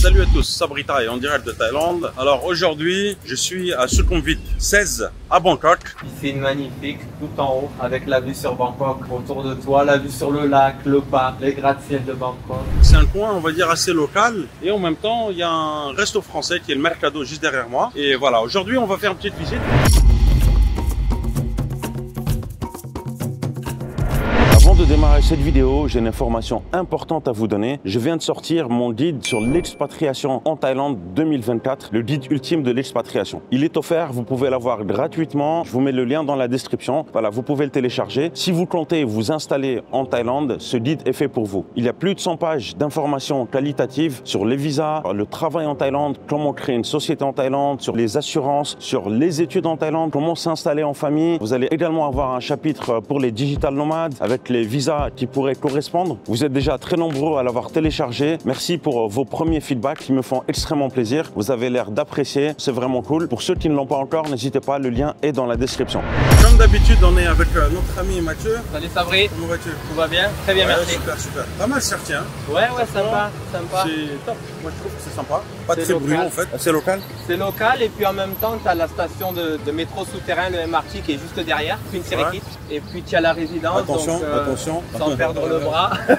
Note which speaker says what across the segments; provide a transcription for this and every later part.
Speaker 1: Salut à tous, Sabri Taï en direct de Thaïlande. Alors aujourd'hui, je suis à Sukhumvit 16 à Bangkok.
Speaker 2: Piscine magnifique, tout en haut, avec la vue sur Bangkok. Autour de toi, la vue sur le lac, le parc, les gratte-ciel de Bangkok.
Speaker 1: C'est un coin, on va dire, assez local. Et en même temps, il y a un resto français qui est le Mercado juste derrière moi. Et voilà, aujourd'hui, on va faire une petite visite. Avant de démarrer cette vidéo, j'ai une information importante à vous donner. Je viens de sortir mon guide sur l'expatriation en Thaïlande 2024, le guide ultime de l'expatriation. Il est offert, vous pouvez l'avoir gratuitement. Je vous mets le lien dans la description. Voilà, vous pouvez le télécharger. Si vous comptez vous installer en Thaïlande, ce guide est fait pour vous. Il y a plus de 100 pages d'informations qualitatives sur les visas, le travail en Thaïlande, comment créer une société en Thaïlande, sur les assurances, sur les études en Thaïlande, comment s'installer en famille. Vous allez également avoir un chapitre pour les digital nomades avec les visas qui pourraient correspondre. Vous êtes déjà très nombreux à l'avoir téléchargé. Merci pour vos premiers feedbacks qui me font extrêmement plaisir. Vous avez l'air d'apprécier, c'est vraiment cool. Pour ceux qui ne l'ont pas encore, n'hésitez pas, le lien est dans la description. Comme d'habitude, on est avec notre ami Mathieu.
Speaker 2: Salut Sabri.
Speaker 1: Comment vas-tu?
Speaker 2: Tout va bien? Très bien, merci.
Speaker 1: Super, super. Pas mal cher, hein.
Speaker 2: Ouais, sympa, sympa.
Speaker 1: C'est top. Moi, je trouve que c'est sympa. Pas très
Speaker 2: local.
Speaker 1: bruyant en fait. C'est local.
Speaker 2: C'est local et puis en même temps, tu as la station de métro souterrain, le MRT qui est juste derrière, Queen Sirikit. Et puis tu as la résidence.
Speaker 1: Attention,
Speaker 2: donc,
Speaker 1: attention.
Speaker 2: Sans perdre le bras.
Speaker 1: Ouais.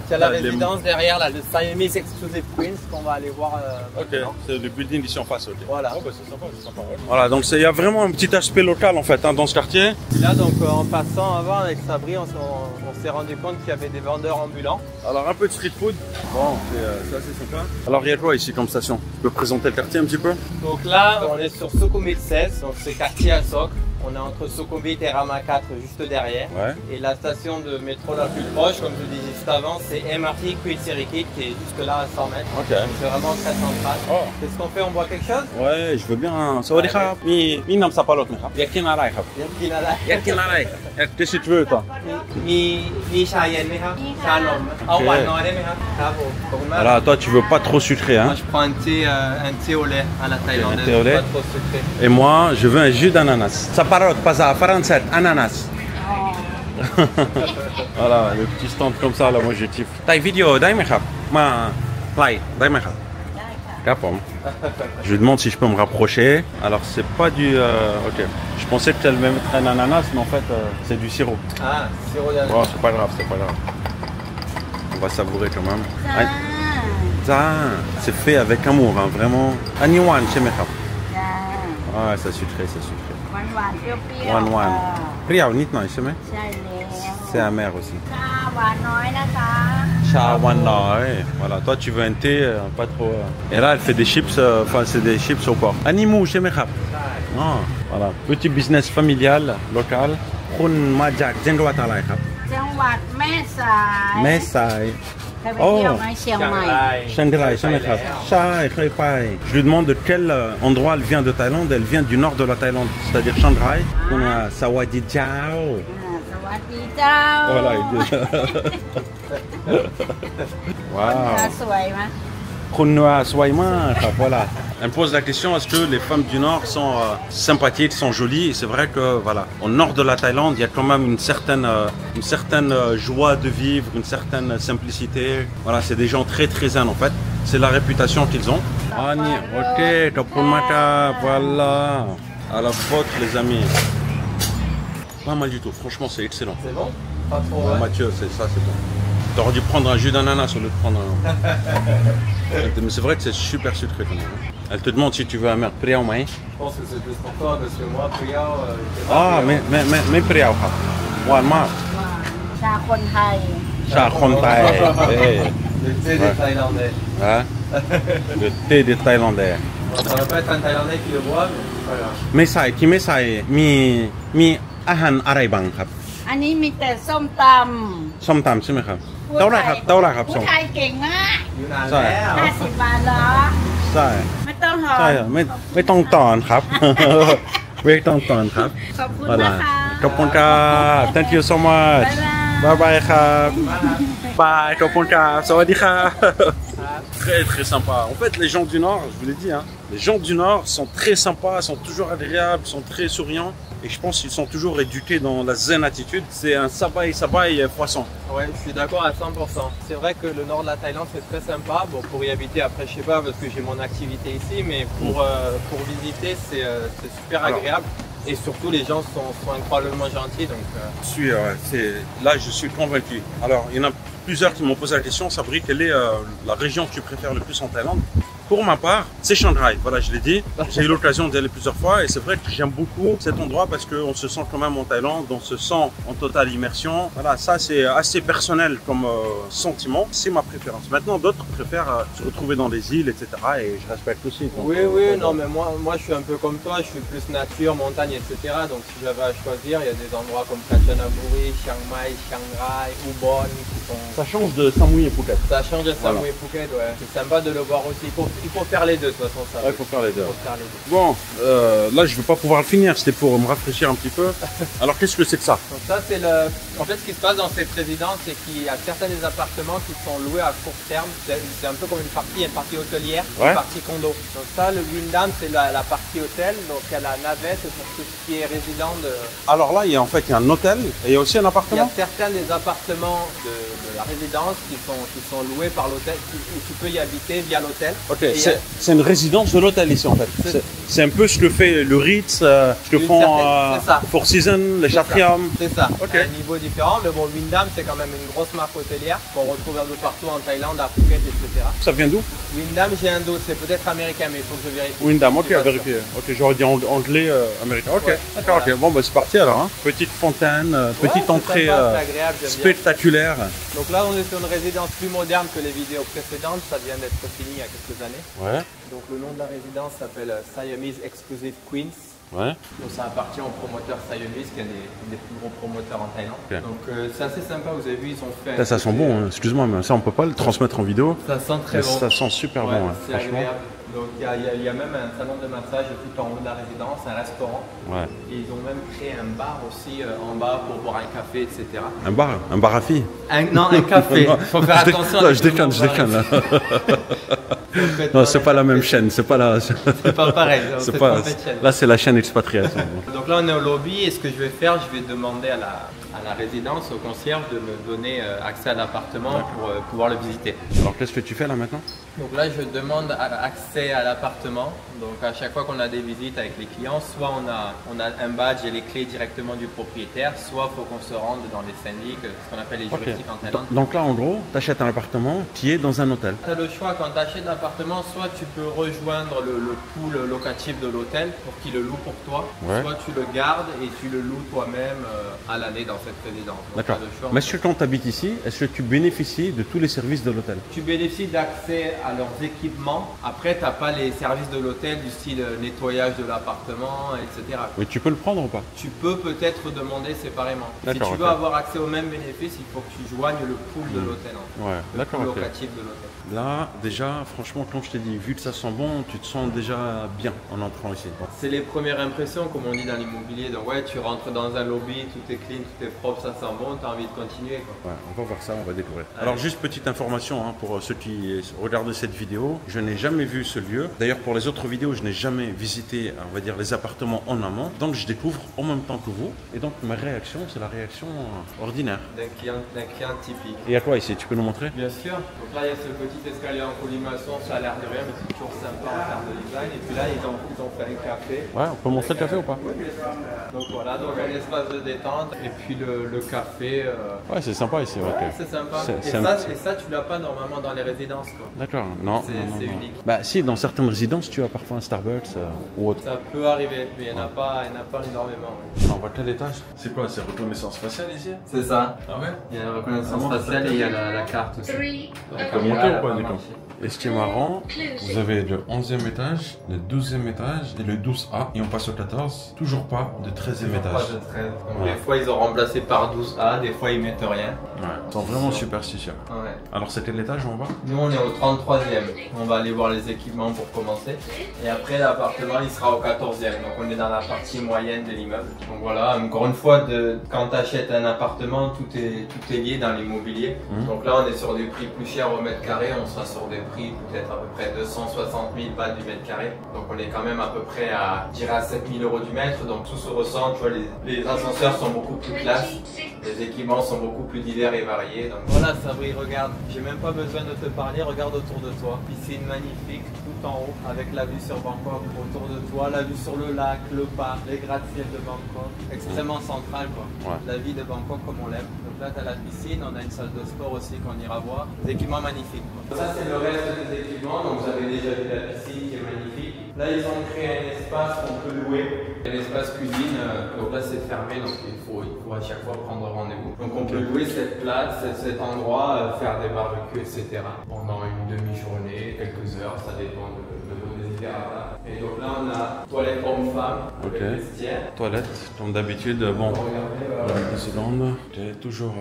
Speaker 2: Tu as la résidence derrière, là, le Siamese Exclusive Queens qu'on va aller voir.
Speaker 1: Ok, c'est le building ici en face. Okay.
Speaker 2: Voilà.
Speaker 1: Oh, bah, c'est sympa, c'est sympa. Ouais. Voilà, donc il y a vraiment un petit aspect local en fait hein, dans ce quartier.
Speaker 2: Et là, donc en passant avant avec Sabri, on s'est rendu compte qu'il y avait des vendeurs ambulants.
Speaker 1: Alors un peu de street food. Bon, c'est assez sympa. Alors il y a quoi ici comme station? Tu peux présenter le quartier un petit peu?
Speaker 2: Donc là, on est sur Sukhumvit 16, donc c'est quartier à Sok. On est entre Sukhumvit et Rama 4 juste derrière.
Speaker 1: Ouais.
Speaker 2: Et la station de métro la plus proche, comme je vous disais juste avant, c'est MRT Queen Sirikit qui est jusque là à 100 mètres.
Speaker 1: Ok.
Speaker 2: Donc c'est vraiment très central.
Speaker 1: Oh.
Speaker 2: Qu'est-ce qu'on fait? On boit quelque chose?
Speaker 1: Ouais, je veux bien. Sawadee krab. Mi nam sapalot mi krab. Yakin arai krab. Yakin arai. Qu'est-ce que tu veux toi?
Speaker 2: มีชาเย็นไหมครับชานมเอาหวานน้อยได้ไหมครับครับผมขอบคุณมาก
Speaker 1: Voilà, toi tu veux pas trop sucré hein?
Speaker 2: Moi je prends un thé au lait à la thaïlandaise,
Speaker 1: thé au lait.
Speaker 2: pas trop sucré.
Speaker 1: Et moi je veux un jus d'ananas. Sapalot, pas à français, ananas. Voilà, le petit stand comme ça là, moi je kiffe. Taille vidéo, dai mai krab. Ma like, dai mai krab. Je lui demande si je peux me rapprocher. Alors c'est pas du... ok. Je pensais que tu allais mettre un ananas, mais en fait c'est du sirop.
Speaker 2: Ah, sirop d'ananas.
Speaker 1: Bon, c'est pas grave, c'est pas grave. On va savourer quand même. Ça, c'est fait avec amour, hein, vraiment. Aniwan, chez mes crabes. Ouais, c'est sucré, c'est sucré. Wan wan. Priao, nit noi, c'est c'est amer aussi. Cha wan noi. Voilà, toi tu veux un thé, pas trop. Et là, elle fait des chips, enfin c'est des chips au porc. Animou, chez mes crabes. Voilà, petit business familial, local. Khun ma jak Jengwat alai krab.
Speaker 3: จังหวัดแม่สาย
Speaker 1: แม่สาย
Speaker 3: เคยไปเที่ยวไหมเชียงใหม่
Speaker 1: Chiang Rai, je lui demande de quel endroit elle vient de Thaïlande. Elle vient du nord de la Thaïlande, c'est-à-dire Chiang Rai. On a Sawadee Chao.
Speaker 3: สวัสดีเจ้า
Speaker 1: Voilà. Waouh.
Speaker 3: สวยไหม
Speaker 1: Khunwa Swaima, voilà. Elle me pose la question, est-ce que les femmes du Nord sont sympathiques, sont jolies? Et c'est vrai que, voilà, au nord de la Thaïlande, il y a quand même une certaine joie de vivre, une certaine simplicité. Voilà, c'est des gens très très zen en fait. C'est la réputation qu'ils ont. Ah, ok, Topumaka, voilà. À la vôtre les amis. Pas mal du tout, franchement c'est excellent.
Speaker 2: C'est bon? Pas trop. Ouais.
Speaker 1: Mathieu, c'est ça, c'est bon. T'aurais dû prendre un jus d'ananas au lieu de prendre un... Mais c'est vrai que c'est super sucré quand même. Elle te demande si tu veux un merde priao mai.
Speaker 2: Je pense que c'est plus pour toi parce que moi, priao.
Speaker 1: Ah, mais priao. Wan ma.
Speaker 3: ชาคนไทย
Speaker 1: Cha khon thai.
Speaker 2: Le thé des Thaïlandais.
Speaker 1: Hein? Le thé des Thaïlandais.
Speaker 2: Bon, ça va pas être un Thaïlandais qui le boit, mais c'est pas grave.
Speaker 1: ไม่ใส่ที่ไม่ใส่มีอาหารอะไรบ้างครับ
Speaker 3: อันนี้มีแต่ส้มต
Speaker 1: ส้มตำใช่ไหมครับ
Speaker 3: ำ
Speaker 1: เท่าไหร่ครับเท่าไหร่ครับ
Speaker 3: ผู้
Speaker 1: ส้ม
Speaker 3: ไทยเก่งมาก
Speaker 2: อยู่นาน
Speaker 1: ใช่
Speaker 2: แล้ว
Speaker 3: 50 บาทเหรอ
Speaker 1: ใช่
Speaker 3: ไม่ต้องหอ
Speaker 1: ใช่เหรอไม่ต้องตอนครับ ไม่ต้องตอนครับ
Speaker 3: ขอบคุณ
Speaker 1: Voilà.
Speaker 3: นะคะ
Speaker 1: ขอบคุณครับ Thank you so much.
Speaker 3: บ๊ายบาย
Speaker 1: Bye byeครับ Bye, Koponka, Sawadika. Très très sympa. En fait, les gens du Nord, je vous l'ai dit, hein, les gens du Nord sont très sympas, sont toujours agréables, sont très souriants. Et je pense qu'ils sont toujours éduqués dans la zen attitude. C'est un sabaï poisson.
Speaker 2: Ouais, je suis d'accord à 100%. C'est vrai que le nord de la Thaïlande c'est très sympa. Bon, pour y habiter après, je sais pas, parce que j'ai mon activité ici, mais pour visiter, c'est super agréable. Et surtout, les gens sont incroyablement gentils. Donc,
Speaker 1: là, je suis convaincu. Alors, il y en a plusieurs qui m'ont posé la question. Sabri, quelle est la région que tu préfères le plus en Thaïlande? Pour ma part, c'est Chiang Rai. Voilà, je l'ai dit. J'ai eu l'occasion d'y aller plusieurs fois et c'est vrai que j'aime beaucoup cet endroit parce qu'on se sent quand même en Thaïlande, on se sent en totale immersion. Voilà, ça c'est assez personnel comme sentiment. C'est ma préférence. Maintenant, d'autres préfèrent se retrouver dans les îles, etc. Et je respecte aussi. Donc,
Speaker 2: oui, non, mais moi je suis un peu comme toi. Je suis plus nature, montagne, etc. Donc si j'avais à choisir, il y a des endroits comme Kanchanaburi, Chiang Mai, Chiang Rai, Ubon qui sont...
Speaker 1: Ça change de Samui et Phuket.
Speaker 2: Ça change de Samui et Phuket, ouais. C'est sympa de le voir aussi. Il faut faire les deux de toute façon. Ça.
Speaker 1: Ouais, il faut faire les deux. Bon, là je ne vais pas pouvoir le finir, c'était pour me rafraîchir un petit peu. Alors qu'est-ce que c'est que ça?
Speaker 2: Donc ça c'est le... En fait ce qui se passe dans cette résidence, c'est qu'il y a certains des appartements qui sont loués à court terme. C'est un peu comme une partie hôtelière, une partie condo. Donc ça, le Wyndham, c'est la partie hôtel. Donc il y a la navette pour tout ce qui est résident de...
Speaker 1: Alors là, il y a un hôtel et il y a aussi un appartement?
Speaker 2: Il y a certains des appartements de la résidence qui sont loués par l'hôtel, où tu peux y habiter via l'hôtel.
Speaker 1: Ok, c'est une résidence de l'hôtel ici en fait. C'est un peu ce que fait le Ritz, ce que font Four Seasons, les Chatrium.
Speaker 2: C'est ça, okay. À un niveau différent, mais bon, Wyndham c'est quand même une grosse marque hôtelière qu'on retrouve un peu partout en Thaïlande, à Phuket, etc.
Speaker 1: Ça vient d'où?
Speaker 2: Wyndham, j'ai un doute, c'est peut-être américain, mais il faut que je vérifie.
Speaker 1: Wyndham, ok, à vérifier. Ok, j'aurais dit anglais, américain. Ok, ouais, d'accord, voilà. Ok, bon, bah c'est parti alors. Hein. Petite fontaine, petite entrée spectaculaire.
Speaker 2: Donc là, on est sur une résidence plus moderne que les vidéos précédentes, ça vient d'être fini il y a quelques années.
Speaker 1: Ouais.
Speaker 2: Donc le nom de la résidence s'appelle Siamese Exclusive Queens.
Speaker 1: Ouais.
Speaker 2: Donc ça appartient au promoteur Siamese, qui est un des plus gros promoteurs en Thaïlande. Okay. Donc c'est assez sympa, vous avez vu, ils ont fait...
Speaker 1: Ça sent bon, hein. Excuse-moi, mais ça on peut pas le transmettre en vidéo.
Speaker 2: Ça sent très bon.
Speaker 1: Ça sent super bon, hein,
Speaker 2: c'est agréable. Donc il y a même un salon de massage tout en haut de la résidence, un restaurant. Ouais. Et ils ont même créé un bar aussi en bas pour boire un café, etc.
Speaker 1: Un bar à filles?
Speaker 2: Non, un café. Il faut faire attention.
Speaker 1: Non, je déconne. Là. Non, c'est pas la même chaîne, c'est pas la...
Speaker 2: C'est pas pareil.
Speaker 1: Là, c'est la chaîne expatriation.
Speaker 2: Donc là, on est au lobby et ce que je vais faire, je vais demander à la résidence, au concierge, de me donner accès à l'appartement pour pouvoir le visiter.
Speaker 1: Alors, qu'est-ce que tu fais là maintenant?
Speaker 2: Donc là, je demande accès à l'appartement. Donc à chaque fois qu'on a des visites avec les clients, soit on a un badge et les clés directement du propriétaire, soit il faut qu'on se rende dans les syndics, ce qu'on appelle les juridiques en Thaïlande.
Speaker 1: Donc là, en gros, tu achètes un appartement qui est dans un hôtel.
Speaker 2: Tu as le choix quand tu achètes l'appartement, soit tu peux rejoindre le pool locatif de l'hôtel pour qu'il le loue pour toi, soit tu le gardes et tu le loues toi-même à l'année dans cette résidence.
Speaker 1: D'accord. Mais est-ce que quand tu habites ici, est-ce que tu bénéficies de tous les services de l'hôtel?
Speaker 2: Tu bénéficies d'accès à leurs équipements. Après, tu n'as pas les services de l'hôtel du style nettoyage de l'appartement, etc.
Speaker 1: Mais tu peux le prendre ou pas?
Speaker 2: Tu peux peut-être demander séparément. Si tu veux avoir accès aux mêmes bénéfices, il faut que tu joignes le pool de l'hôtel. Le pool locatif de l'hôtel.
Speaker 1: Là, déjà, franchement, quand je t'ai dit, vu que ça sent bon, tu te sens déjà bien en entrant ici.
Speaker 2: C'est les premières impressions, comme on dit dans l'immobilier. Donc ouais, tu rentres dans un lobby, tout est clean, tout est propre, ça sent bon, tu as envie de continuer, quoi. Ouais, on va voir ça, on va découvrir. Alors juste petite information pour ceux qui regardent cette vidéo, je n'ai jamais vu ce lieu. D'ailleurs, pour les autres vidéos, je n'ai jamais visité, on va dire, les appartements en amont. Donc je découvre en même temps que vous. Et donc ma réaction, c'est la réaction ordinaire. D'un client typique. Et il y a quoi ici? Tu peux nous montrer? Bien sûr. Donc là, il y a ce petit escalier en colimaçon, ça a l'air de rien, mais c'est toujours sympa en termes de design. Et puis là, ils ont fait un café. Ouais, on peut montrer le café ou pas? Oui, bien sûr. Donc voilà, donc un espace de détente. Et puis le café. Ouais, c'est sympa ici. Ouais, c'est sympa. Et ça, tu l'as pas normalement dans les résidences. D'accord, non. C'est unique. Bah si, dans certaines résidences, tu as parfois un Starbucks ou autre. Ça peut arriver, mais il n'y en a pas énormément. Ouais. On voit quel étage? C'est quoi? C'est reconnaissance faciale ici? C'est ça. Ah ouais? Il y a la reconnaissance faciale et il y a la carte aussi. On peut monter ou pas, Nico? Et ce qui est marrant, vous avez le 11e étage, le 12e étage et le 12A et on passe au 14. Toujours pas de 13e étage. Pas de 13. Donc, des fois, ils ont remplacé c'est par 12A, des fois ils mettent rien.
Speaker 1: Ouais, ils sont vraiment superstitieux.
Speaker 2: Ouais.
Speaker 1: Alors c'était l'étage où on va?
Speaker 2: Nous on est au 33e, on va aller voir les équipements pour commencer. Et après l'appartement il sera au 14e, donc on est dans la partie moyenne de l'immeuble. Donc voilà, encore une fois, quand tu achètes un appartement, tout est lié dans l'immobilier. Donc là on est sur des prix plus chers au mètre carré, on sera sur des prix peut-être à peu près 260 000 balles du mètre carré. Donc on est quand même à peu près à, je dirais à 7 000 € du mètre, donc tout se ressent, tu vois, les ascenseurs sont beaucoup plus classe. Les équipements sont beaucoup plus divers et variés. Donc voilà Sabri, regarde, j'ai même pas besoin de te parler, regarde autour de toi. Piscine magnifique, tout en haut, avec la vue sur Bangkok. Autour de toi, la vue sur le lac, le parc, les gratte-ciels de Bangkok. Extrêmement central quoi. Ouais. La vie de Bangkok comme on l'aime. Donc là tu as la piscine, on a une salle de sport aussi qu'on ira voir. Des équipements magnifiques quoi. Ça c'est le reste des équipements, donc vous avez déjà vu la piscine qui est magnifique. Là ils ont créé un espace qu'on peut louer. Un espace cuisine, donc là c'est fermé, donc il faut à chaque fois prendre rendez-vous. Donc on peut louer cette place, cet endroit, faire des barbecues, etc. pendant une demi-journée, quelques heures, ça dépend de vos desiderata. Et donc là on a toilette homme-femme, avec vestiaire.
Speaker 1: Toilette, comme d'habitude, bon, une seconde, c'est toujours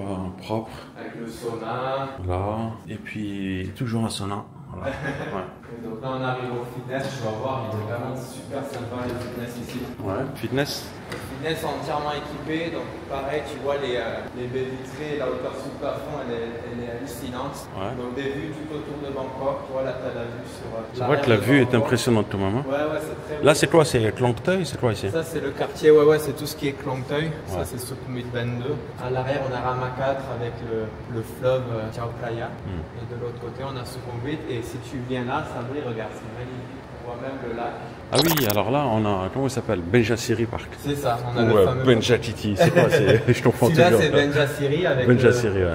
Speaker 1: propre.
Speaker 2: Avec le sauna.
Speaker 1: Voilà, et puis toujours un sauna. Voilà. Ouais.
Speaker 2: Et donc là on arrive au fitness, tu vas voir, il est vraiment super sympa les fitness ici.
Speaker 1: Ouais, fitness.
Speaker 2: Fitness entièrement équipé, donc pareil, tu vois les baies vitrées, la hauteur sous le plafond, elle est hallucinante. Ouais. Donc des vues tout autour de Bangkok, tu vois là tu as la vue sur...
Speaker 1: C'est vrai que la vue est impressionnante quand même. Hein.
Speaker 2: Ouais, c'est très
Speaker 1: Là c'est quoi? C'est Klong Toi? C'est quoi ici?
Speaker 2: Ça c'est le quartier, ouais, c'est tout ce qui est Klong Toi. Ça c'est Sukhumvit 22. À l'arrière on a Rama 4 avec le fleuve Chao Phraya. Et de l'autre côté on a Sukhumvit. Et si tu viens là, Sabri, regarde, c'est magnifique. On voit même le lac.
Speaker 1: Ah oui, alors là, on a, comment il s'appelle? Benjasiri Park.
Speaker 2: C'est ça, on a le fameux...
Speaker 1: Benjatiti, c'est quoi? Je comprends toujours.
Speaker 2: Celui-là, c'est Benjasiri avec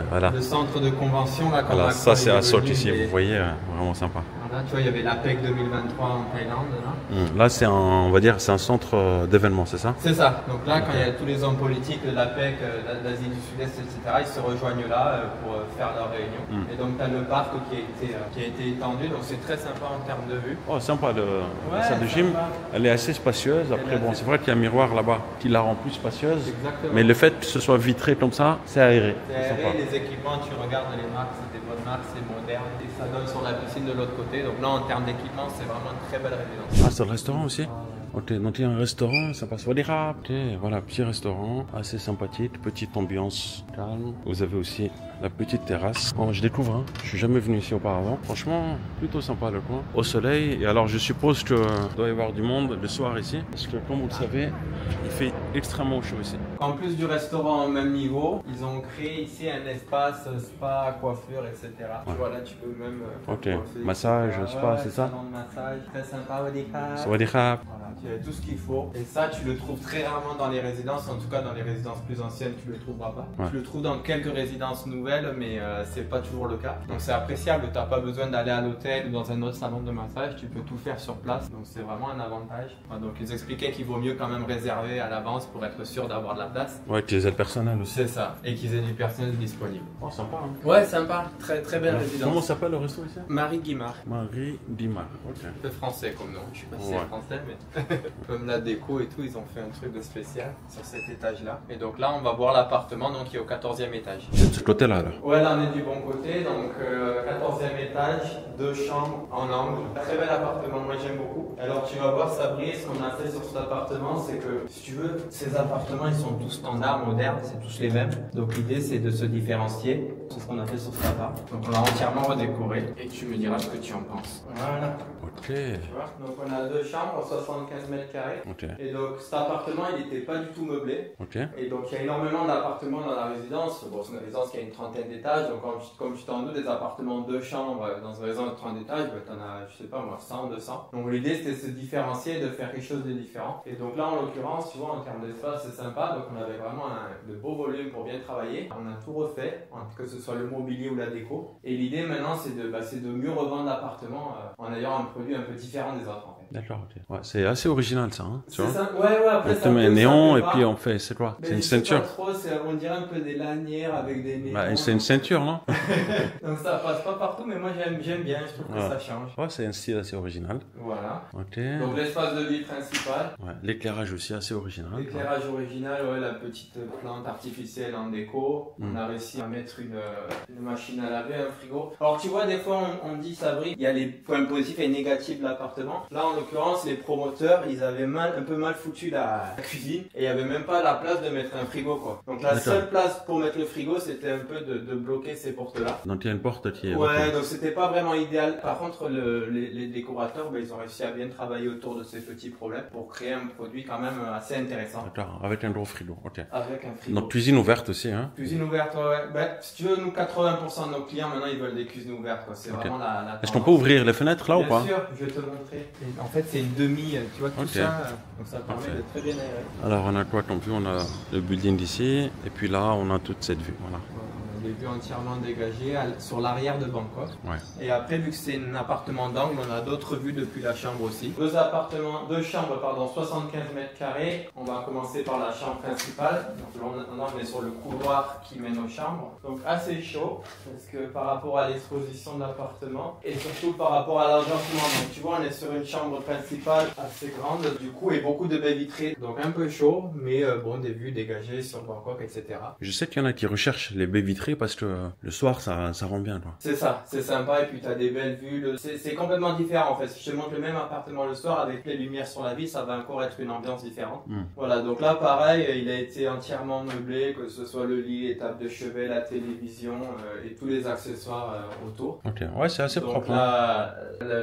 Speaker 1: voilà.
Speaker 2: le centre de convention. Là,
Speaker 1: voilà, ça, c'est à Salt ici, vous voyez, vraiment sympa.
Speaker 2: Voilà, tu vois, il y avait l'APEC 2023 en Thaïlande.
Speaker 1: Là, c'est on va dire, c'est un centre d'événements, c'est ça? C'est
Speaker 2: ça. Donc là, quand il y a tous les hommes politiques de l'APEC, d'Asie du Sud-Est, etc., ils se rejoignent là pour faire leurs réunions. Et donc, tu as le parc qui a été étendu, donc c'est très sympa en termes de vue.
Speaker 1: Oh, sympa, la salle de gym. Elle est assez spacieuse. Après, bon, c'est vrai qu'il y a un miroir là-bas qui la rend plus spacieuse.
Speaker 2: Exactement.
Speaker 1: Mais le fait que ce soit vitré comme ça, c'est aéré.
Speaker 2: C'est aéré, les équipements, tu regardes les marques, c'est des bonnes marques, c'est moderne. Et ça donne sur la piscine de l'autre côté. Donc là, en termes d'équipement, c'est vraiment une très belle résidence.
Speaker 1: Ah, c'est le restaurant aussi? Ok, donc il y a un restaurant, ça passe des rap. Ok, voilà, petit restaurant, assez sympathique, petite ambiance calme. Vous avez aussi la petite terrasse. Bon, je découvre, hein. Je suis jamais venu ici auparavant. Franchement, plutôt sympa le coin. Au soleil, et alors je suppose que doit y avoir du monde le soir ici. Parce que comme vous le savez, il fait extrêmement chaud ici.
Speaker 2: En plus du restaurant au même niveau, ils ont créé ici un espace spa, coiffure, etc. Ouais. Tu vois, là tu peux même...
Speaker 1: ok, massage, spa, c'est ça?
Speaker 2: Salon de massage, très sympa, Wadikap.
Speaker 1: Wadikap.
Speaker 2: Voilà, tu as tout ce qu'il faut. Et ça, tu le trouves très rarement dans les résidences. En tout cas, dans les résidences plus anciennes, tu le trouveras pas. Ouais. Tu le trouves dans quelques résidences nouvelles, mais c'est pas toujours le cas. Donc c'est appréciable. Tu n'as pas besoin d'aller à l'hôtel ou dans un autre salon de massage. Tu peux tout faire sur place. Donc c'est vraiment un avantage. Donc ils expliquaient qu'il vaut mieux quand même réserver à l'avance pour être sûr d'avoir de la place.
Speaker 1: Ouais, qu'ils aient le personnel aussi.
Speaker 2: C'est ça. Et qu'ils aient du personnel disponible.
Speaker 1: Oh, sympa. Hein.
Speaker 2: Ouais, sympa. Très très belle résidence.
Speaker 1: Comment s'appelle le resto ici?
Speaker 2: Marie Guimard.
Speaker 1: Marie Guimard. Ok.
Speaker 2: Un peu français comme nom. Je suis pas si français, mais comme la déco et tout, ils ont fait un truc de spécial sur cet étage-là. Et donc là, on va voir l'appartement, donc qui est au 14e étage.
Speaker 1: C'est de ce côté-là, là?
Speaker 2: Ouais, là on est du bon côté, donc 14e étage, 2 chambres en angle. Très bel appartement, moi j'aime beaucoup. Alors tu vas voir Sabri, ce qu'on a fait sur cet appartement, c'est que si tu veux, ces appartements ils sont tous standards, modernes, c'est tous les mêmes. Donc l'idée c'est de se différencier. C'est ce qu'on a fait sur cet appart. Donc on l'a entièrement redécoré et tu me diras ce que tu en penses. Voilà.
Speaker 1: Ok.
Speaker 2: Tu vois, donc on a 2 chambres, 75 mètres carrés.
Speaker 1: Okay.
Speaker 2: Et donc cet appartement il n'était pas du tout meublé.
Speaker 1: Okay.
Speaker 2: Et donc il y a énormément d'appartements dans la résidence. Bon, c'est une résidence qui a une 30aine d'étages. Donc comme tu t'en doutes, des appartements 2 chambres dans une résidence de 30 étages, bah, tu en as, je sais pas moi, 100, 200. Donc l'idée c'était de se différencier, de faire quelque chose de différent. Et donc là en l'occurrence, tu vois, en termes d'espace c'est sympa. Donc on avait vraiment de beaux volumes pour bien travailler. On a tout refait, que ce
Speaker 4: soit le mobilier ou la déco. Et l'idée maintenant, c'est de mieux revendre l'appartement en ayant un produit un peu différent des autres en fait.
Speaker 2: D'accord, ok. Ouais, c'est assez original ça, hein, tu
Speaker 4: C'est
Speaker 2: vois.
Speaker 4: ça, ouais, après
Speaker 2: On te met un néon et puis on fait, c'est quoi? C'est une ceinture.
Speaker 4: On dirait un peu des lanières avec des néons.
Speaker 2: Bah, c'est une ceinture, non?
Speaker 4: Donc ça passe pas partout, mais moi j'aime bien, je trouve que ça change.
Speaker 2: Ouais, c'est un style assez original.
Speaker 4: Voilà.
Speaker 2: Ok.
Speaker 4: Donc l'espace de vie principal.
Speaker 2: Ouais, l'éclairage aussi assez original.
Speaker 4: L'éclairage original, ouais, la petite plante artificielle en déco. On a réussi à mettre une machine à laver, un frigo. Alors tu vois, des fois on dit Sabri, il y a les points positifs et négatifs de l'appartement. Là en l'occurrence, les promoteurs, ils avaient un peu mal foutu la cuisine et il n'y avait même pas la place de mettre un frigo quoi. Donc la seule place pour mettre le frigo, c'était un peu de bloquer ces portes-là.
Speaker 2: Donc il y a une porte qui est...
Speaker 4: Ouais, donc c'était pas vraiment idéal. Par contre, les décorateurs, ils ont réussi à bien travailler autour de ces petits problèmes pour créer un produit quand même assez intéressant.
Speaker 2: D'accord, avec un gros frigo, ok.
Speaker 4: Avec un frigo.
Speaker 2: Donc cuisine ouverte aussi, hein?
Speaker 4: Cuisine ouverte, ouais. Si tu veux, nous 80% de nos clients maintenant ils veulent des cuisines ouvertes, quoi. C'est vraiment la
Speaker 2: Est-ce qu'on peut ouvrir les fenêtres là ou pas?
Speaker 4: Bien sûr, je vais te montrer. En fait, c'est une demi, tu vois tout ça, donc ça permet d'être très bien aéré.
Speaker 2: Alors on a quoi comme vue? On a le building d'ici et puis là on a toute cette vue, voilà.
Speaker 4: Les vues entièrement dégagées sur l'arrière de Bangkok.
Speaker 2: Ouais.
Speaker 4: Et après, vu que c'est un appartement d'angle, on a d'autres vues depuis la chambre aussi. Deux chambres, 75 mètres carrés. On va commencer par la chambre principale. Donc là, on est sur le couloir qui mène aux chambres. Donc assez chaud, parce que par rapport à l'exposition de l'appartement et surtout par rapport à l'agencement. Donc tu vois, on est sur une chambre principale assez grande, du coup, et beaucoup de baies vitrées. Donc un peu chaud, mais bon, des vues dégagées sur Bangkok, etc.
Speaker 2: Je sais qu'il y en a qui recherchent les baies vitrées parce que le soir ça rend bien quoi.
Speaker 4: C'est ça, c'est sympa et puis tu as des belles vues. C'est complètement différent en fait. Si je te montre le même appartement le soir avec les lumières sur la ville, ça va encore être une ambiance différente. Voilà, donc là pareil, il a été entièrement meublé, que ce soit le lit, les tables de chevet, la télévision et tous les accessoires autour.
Speaker 2: Ok, ouais, c'est assez
Speaker 4: donc
Speaker 2: propre.
Speaker 4: Là,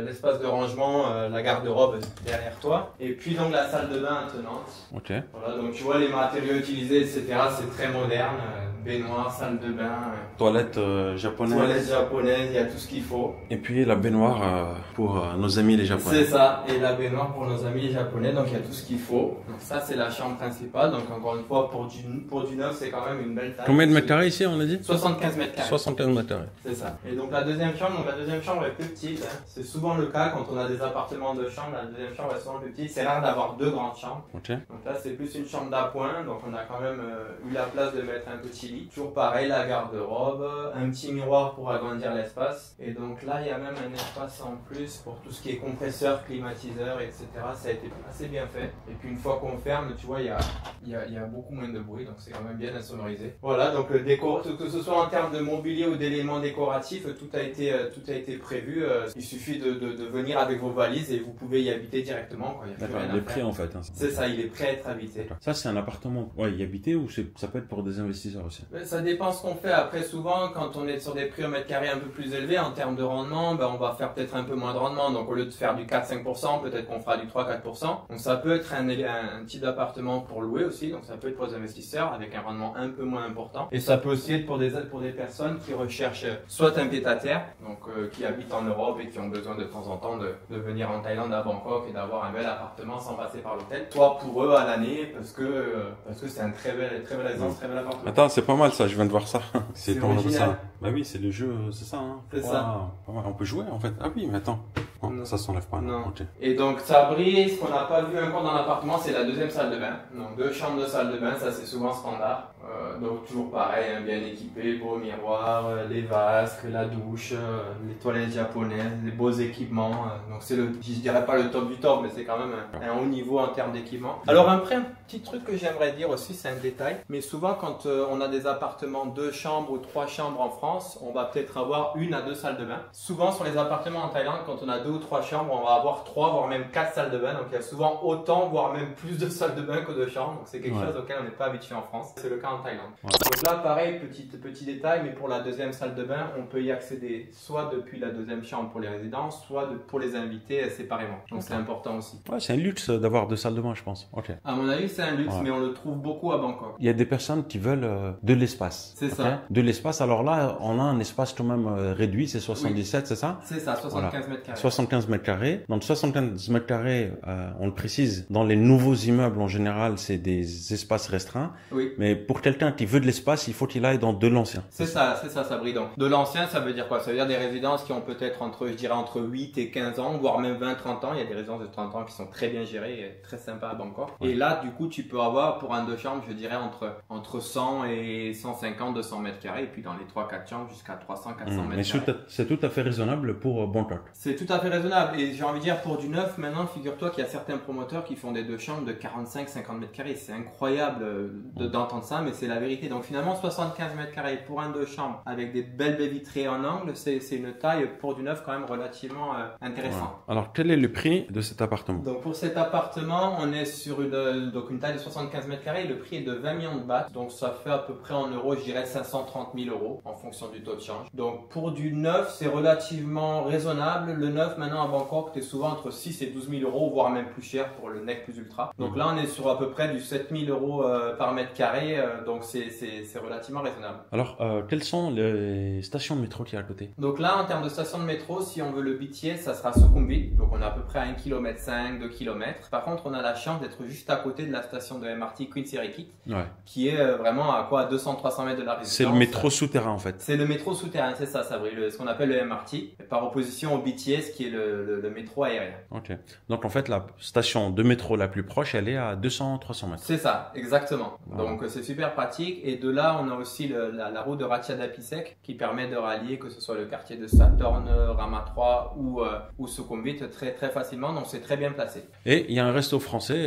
Speaker 4: l'espace de rangement, la garde-robe derrière toi et puis donc la salle de bain attenante.
Speaker 2: Ok.
Speaker 4: Voilà, donc tu vois les matériaux utilisés, etc. C'est très moderne. Baignoire, salle de bain.
Speaker 2: Toilette japonaise.
Speaker 4: Toilette japonaise, il y a tout ce qu'il faut.
Speaker 2: Et puis la baignoire pour nos amis les japonais.
Speaker 4: C'est ça, et la baignoire pour nos amis les japonais, donc il y a tout ce qu'il faut. Donc ça c'est la chambre principale, donc encore une fois pour du neuf c'est quand même une belle taille.
Speaker 2: Combien de mètres carrés ici on a dit?
Speaker 4: 75 mètres carrés.
Speaker 2: 75 mètres carrés.
Speaker 4: C'est ça. Et donc la deuxième chambre est plus petite. Hein. C'est souvent le cas quand on a des appartements de chambre, la deuxième chambre est souvent plus petite. C'est rare d'avoir deux grandes chambres.
Speaker 2: Ok.
Speaker 4: Donc là c'est plus une chambre d'appoint, donc on a quand même eu la place de mettre un petit lit. Toujours pareil, la garde-robe, un petit miroir pour agrandir l'espace. Et donc là, il y a même un espace en plus pour tout ce qui est compresseur, climatiseur, etc. Ça a été assez bien fait. Et puis une fois qu'on ferme, tu vois, il y a beaucoup moins de bruit, donc c'est quand même bien insonorisé. Voilà, donc le décor, que ce soit en termes de mobilier ou d'éléments décoratifs, tout a été prévu. Il suffit de venir avec vos valises et vous pouvez y habiter directement. Quoi.
Speaker 2: D'accord, il est prêt en fait. Hein.
Speaker 4: C'est ça, il est prêt à être habité.
Speaker 2: Ça, c'est un appartement, ouais, y habiter ou ça peut être pour des investisseurs aussi?
Speaker 4: Ça dépend ce qu'on fait. Après, souvent, quand on est sur des prix au mètre carré un peu plus élevés, en termes de rendement, on va faire peut-être un peu moins de rendement. Donc, au lieu de faire du 4-5%, peut-être qu'on fera du 3-4%. Donc, ça peut être un type d'appartement pour louer aussi. Donc, ça peut être pour les investisseurs avec un rendement un peu moins important. Et ça peut aussi être pour des personnes qui recherchent soit un pied-à-terre, donc qui habitent en Europe et qui ont besoin de temps en temps de venir en Thaïlande, à Bangkok et d'avoir un bel appartement sans passer par l'hôtel. Soit pour eux à l'année, parce que c'est un très belle résidence, très bel appartement.
Speaker 2: Attends, c'est pas mal ça, je viens de voir ça.
Speaker 4: C'est
Speaker 2: pour
Speaker 4: original.
Speaker 2: ça. Bah oui, c'est le jeu, c'est ça. Hein.
Speaker 4: C'est ça.
Speaker 2: On peut jouer en fait. Ah oui, mais attends. Non, ça s'enlève pas.
Speaker 4: Non.
Speaker 2: Okay.
Speaker 4: Et donc Sabri, ce qu'on n'a pas vu encore dans l'appartement, c'est la deuxième salle de bain. Donc 2 chambres de salle de bain, ça c'est souvent standard. Donc toujours pareil, hein, bien équipé, beau miroir, les vasques, la douche, les toilettes japonaises, les beaux équipements. Donc c'est je dirais pas le top du top, mais c'est quand même un haut niveau en termes d'équipement. Alors après, un petit truc que j'aimerais dire aussi, c'est un détail. Mais souvent quand on a des appartements 2 chambres ou 3 chambres en France, on va peut-être avoir 1 à 2 salles de bain. Souvent sur les appartements en Thaïlande, quand on a 2 ou 3 chambres, on va avoir 3 voire même 4 salles de bain. Donc il y a souvent autant, voire même plus de salles de bain que de chambres. Donc c'est quelque chose auquel on n'est pas habitué en France. C'est le cas en Thaïlande. Donc là pareil, petit détail, mais pour la deuxième salle de bain, on peut y accéder soit depuis la deuxième chambre pour les résidents, soit pour les invités séparément. Donc c'est important aussi.
Speaker 2: Ouais, c'est un luxe d'avoir 2 salles de bain, je pense. Ok.
Speaker 4: À mon avis, c'est un luxe, mais on le trouve beaucoup à Bangkok.
Speaker 2: Il y a des personnes qui veulent de l'espace.
Speaker 4: C'est ça.
Speaker 2: De l'espace. Alors là, on a un espace quand même réduit, c'est 77, c'est ça?
Speaker 4: C'est ça, 75 mètres carrés.
Speaker 1: 75 mètres carrés. Dans le 75 mètres carrés, on le précise, dans les nouveaux immeubles en général, c'est des espaces restreints.
Speaker 4: Oui.
Speaker 1: Mais pour quelqu'un qui veut de l'espace, il faut qu'il aille dans de l'ancien.
Speaker 4: C'est ça, Sabri. Donc, de l'ancien, ça veut dire quoi? Ça veut dire des résidences qui ont peut-être entre 8 et 15 ans, voire même 20-30 ans. Il y a des résidences de 30 ans qui sont très bien gérées et très sympas à Bangkok. Ouais. Et là, du coup, tu peux avoir pour un 2 chambres, je dirais entre 100 et 150, 200 mètres carrés. Et puis dans les 3-4 chambres, jusqu'à 300, 400 mètres carrés.
Speaker 1: Mais c'est tout à fait raisonnable pour Bangkok.
Speaker 4: C'est tout à fait raisonnable. Et j'ai envie de dire, pour du neuf, maintenant, figure-toi qu'il y a certains promoteurs qui font des 2 chambres de 45-50 mètres carrés. C'est incroyable d'entendre ça, mais c'est la vérité. Donc finalement, 75 mètres carrés pour un 2 chambres avec des belles baies vitrées en angle, c'est une taille pour du neuf quand même relativement intéressante.
Speaker 1: Ouais. Alors quel est le prix de cet appartement?
Speaker 4: Donc pour cet appartement, on est sur une taille de 75 mètres carrés. Le prix est de 20 millions de bahts. Donc ça fait à peu près en euros, je dirais 530 000 euros en fonction du taux de change. Donc pour du neuf, c'est relativement raisonnable. Le neuf maintenant à Bangkok, tu es souvent entre 6 et 12 000 euros, voire même plus cher pour le NEC plus ultra. Donc là, on est sur à peu près du 7 000 euros par mètre carré. Donc c'est relativement raisonnable.
Speaker 1: Alors quelles sont les stations de métro qui est à côté?
Speaker 4: Donc là, en termes de stations de métro, si on veut le BTS, ça sera Sukhumvit. Donc on est à peu près à 1,5 km, 2 km. Par contre, on a la chance d'être juste à côté de la station de MRT Queen Sirikit, qui est vraiment à 200-300 mètres de la résidence.
Speaker 1: C'est le métro souterrain en fait.
Speaker 4: C'est le métro souterrain, c'est ça, Sabri, ce qu'on appelle le MRT, par opposition au BTS qui est le métro aérien.
Speaker 1: Ok. Donc en fait, la station de métro la plus proche, elle est à 200-300 mètres.
Speaker 4: C'est ça, exactement. Donc c'est super pratique. Et de là, on a aussi la route de Ratchadapisek qui permet de rallier que ce soit le quartier de Saturn, Rama 3 ou Sukhumvit très très facilement. Donc c'est très bien placé.
Speaker 1: Et il y a un resto français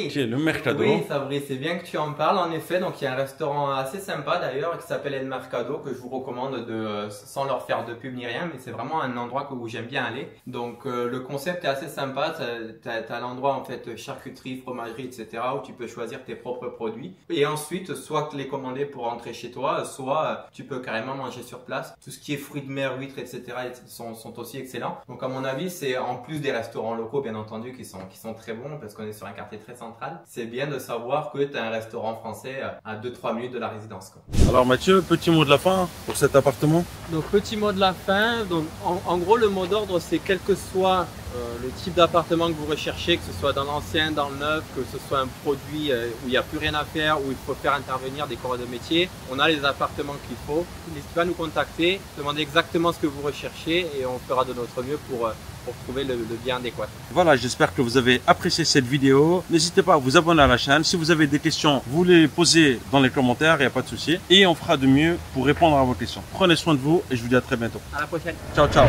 Speaker 1: qui est le Mercado.
Speaker 4: Oui, Sabri, c'est bien que tu en parles. En effet, donc il y a un restaurant assez sympa d'ailleurs qui s'appelle El Mercado que je vous recommande sans leur faire de pub ni rien, mais c'est vraiment un endroit où j'aime bien aller. Donc le concept est assez sympa. T'as l'endroit en fait charcuterie, fromagerie, etc. où tu peux choisir tes propres produits. Et ensuite, soit les commander pour rentrer chez toi, soit tu peux carrément manger sur place. Tout ce qui est fruits de mer, huîtres, etc. sont aussi excellents. Donc à mon avis, c'est en plus des restaurants locaux bien entendu qui sont très bons parce qu'on est sur un quartier très central. C'est bien de savoir que tu as un restaurant français à 2-3 minutes de la résidence, quoi.
Speaker 1: Alors Mathieu, petit mot de la fin pour cet appartement.
Speaker 4: Donc petit mot de la fin. Donc en gros le mot d'ordre c'est quel que soit le type d'appartement que vous recherchez, que ce soit dans l'ancien, dans le neuf, que ce soit un produit où il n'y a plus rien à faire, où il faut faire intervenir des corps de métier, on a les appartements qu'il faut. N'hésitez pas à nous contacter, demandez exactement ce que vous recherchez et on fera de notre mieux pour trouver le bien adéquat.
Speaker 1: Voilà, j'espère que vous avez apprécié cette vidéo. N'hésitez pas à vous abonner à la chaîne. Si vous avez des questions, vous les posez dans les commentaires, il n'y a pas de souci. Et on fera de mieux pour répondre à vos questions. Prenez soin de vous et je vous dis à très bientôt.
Speaker 4: À la prochaine.
Speaker 1: Ciao, ciao.